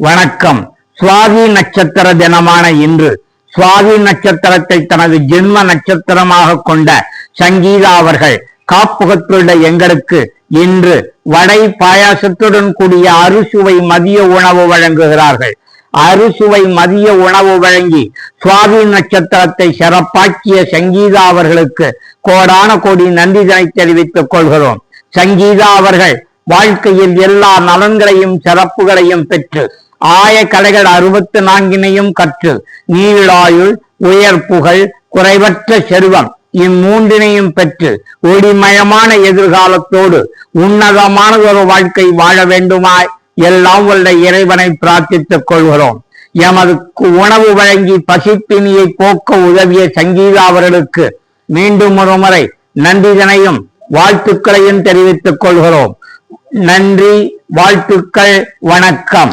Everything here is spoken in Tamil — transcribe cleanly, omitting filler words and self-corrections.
வணக்கம். சுவாதி நட்சத்திர தினமான இன்று சுவாதி நட்சத்திரத்தை தனது ஜென்ம நட்சத்திரமாக கொண்ட சங்கீதா அவர்கள் காப்புகத்துள்ள எங்களுக்கு இன்று வடை பாயாசத்துடன் கூடிய அறுசுவை மதிய உணவு வழங்குகிறார்கள். அறுசுவை மதிய உணவு வழங்கி சுவாதி நட்சத்திரத்தை சிறப்பாக்கிய சங்கீதா அவர்களுக்கு கோடான கோடி நன்றிதனை தெரிவித்துக் கொள்கிறோம். சங்கீதா அவர்கள் வாழ்க்கையில் எல்லா நலன்களையும் சிறப்புகளையும் பெற்று ஆய கலைகள் 64 கற்று நீளாயுள், உயர் புகழ், குறைவற்ற செல்வம் இம்மூன்றினையும் பெற்று ஒளிமயமான எதிர்காலத்தோடு உன்னதமானதொரு வாழ்க்கை வாழ வேண்டுமாய் எல்லாம் வல்ல இறைவனை பிரார்த்தித்துக் கொள்கிறோம். எமது உணவு வழங்கி பசிப்பினியை போக்க உதவிய சங்கீதா அவர்களுக்கு மீண்டும் ஒரு முறை நன்றிதனையும் வாழ்த்துக்களையும் தெரிவித்துக் கொள்கிறோம். நன்றி, வாழ்த்துக்கள், வணக்கம்.